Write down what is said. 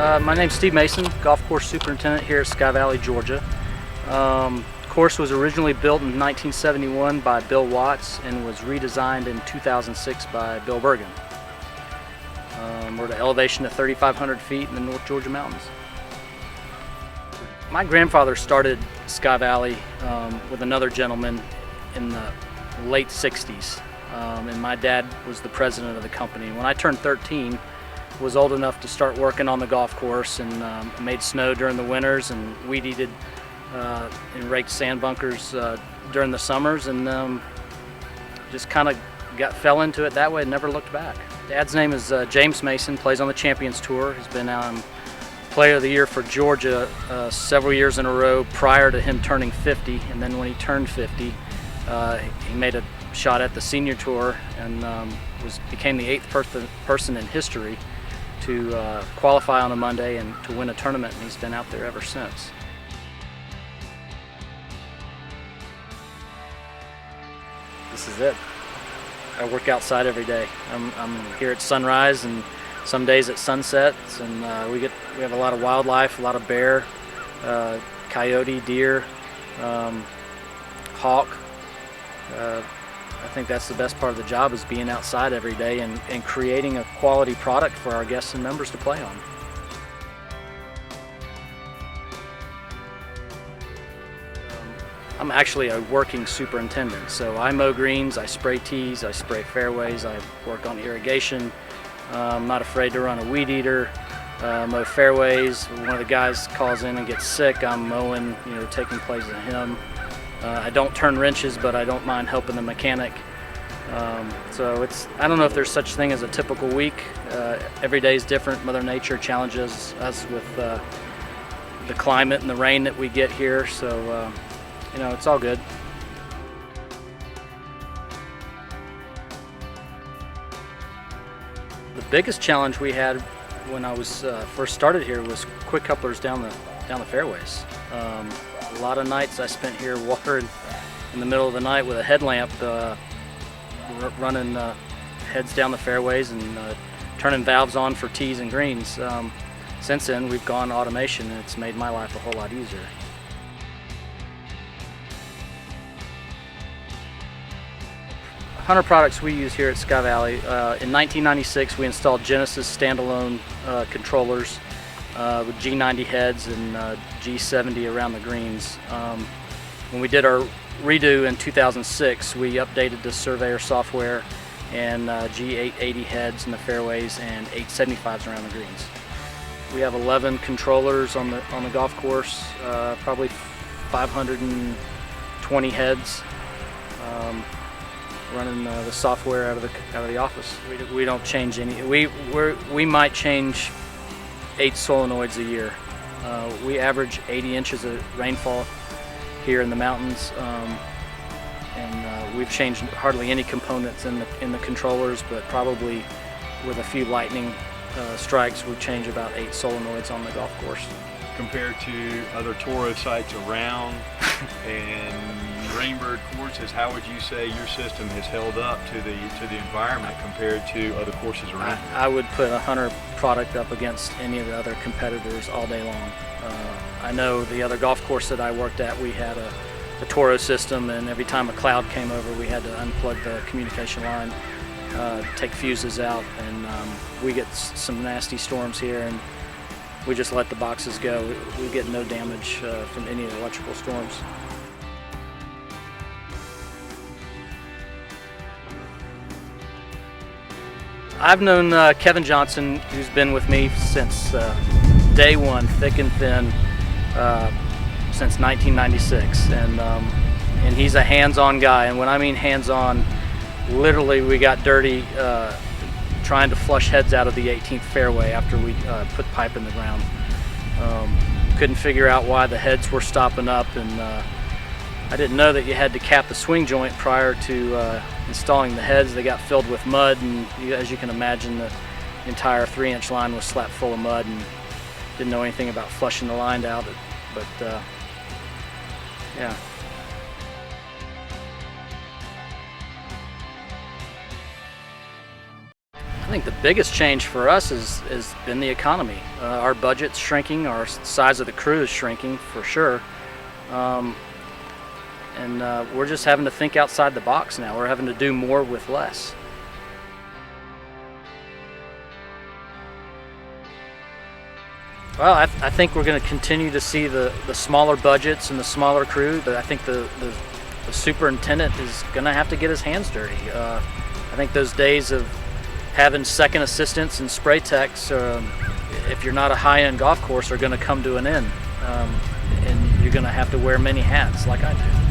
My name's Steve Mason, golf course superintendent here at Sky Valley, Georgia. Course was originally built in 1971 by Bill Watts and was redesigned in 2006 by Bill Bergen. We're at an elevation of 3,500 feet in the North Georgia mountains. My grandfather started Sky Valley with another gentleman in the late 60s, and my dad was the president of the company. When I turned 13, was old enough to start working on the golf course and made snow during the winters and weed eated and raked sand bunkers during the summers, and just kind of fell into it that way and never looked back. Dad's name is James Mason, plays on the Champions Tour. He's been Player of the Year for Georgia several years in a row prior to him turning 50, and then when he turned 50, he made a shot at the Senior Tour and became the 8th person in history to qualify on a Monday and to win a tournament, and he's been out there ever since. This is it. I work outside every day. I'm here at sunrise and some days at sunsets, and we have a lot of wildlife, a lot of bear, coyote, deer, hawk. I think that's the best part of the job, is being outside every day and creating a quality product for our guests and members to play on. I'm actually a working superintendent, so I mow greens, I spray tees, I spray fairways, I work on irrigation. I'm not afraid to run a weed eater, mow fairways. One of the guys calls in and gets sick, I'm mowing, taking place of him. I don't turn wrenches, but I don't mind helping the mechanic. So I don't know if there's such thing as a typical week. Every day is different. Mother Nature challenges us with the climate and the rain that we get here, so it's all good. The biggest challenge we had when I was first started here was quick couplers down the fairways. A lot of nights I spent here watering in the middle of the night with a headlamp, running heads down the fairways and turning valves on for tees and greens. Since then, we've gone automation, and it's made my life a whole lot easier. Products we use here at Sky Valley. In 1996, we installed Genesis standalone controllers with G90 heads and G70 around the greens. When we did our redo in 2006, we updated the Surveyor software and G880 heads in the fairways and 875s around the greens. We have 11 controllers on the golf course, probably 520 heads. Running the software out of the office. We don't change any. We might change 8 solenoids a year. We average 80 inches of rainfall here in the mountains, and we've changed hardly any components in the controllers, but probably with a few lightning strikes, we change about 8 solenoids on the golf course. Compared to other Toro sites around and Rainbird courses, how would you say your system has held up to the environment compared to other courses around? I would put a Hunter product up against any of the other competitors all day long. I know the other golf course that I worked at, we had a Toro system, and every time a cloud came over, we had to unplug the communication line, take fuses out, and we get some nasty storms here, and we just let the boxes go. We get no damage from any of the electrical storms. I've known Kevin Johnson, who's been with me since day one, thick and thin, since 1996, and he's a hands-on guy. And when I mean hands-on, literally we got dirty trying to flush heads out of the 18th fairway after we put pipe in the ground. Couldn't figure out why the heads were stopping up, and I didn't know that you had to cap the swing joint prior to installing the heads. They got filled with mud, and as you can imagine, the entire 3-inch line was slapped full of mud, and didn't know anything about flushing the line out. But yeah. I think the biggest change for us has been the economy. Our budget's shrinking, our size of the crew is shrinking for sure. And we're just having to think outside the box now. We're having to do more with less. Well, I think we're going to continue to see the smaller budgets and the smaller crew, but I think the superintendent is going to have to get his hands dirty. I think those days of having second assistants and spray techs, if you're not a high-end golf course, are going to come to an end. And you're going to have to wear many hats like I do.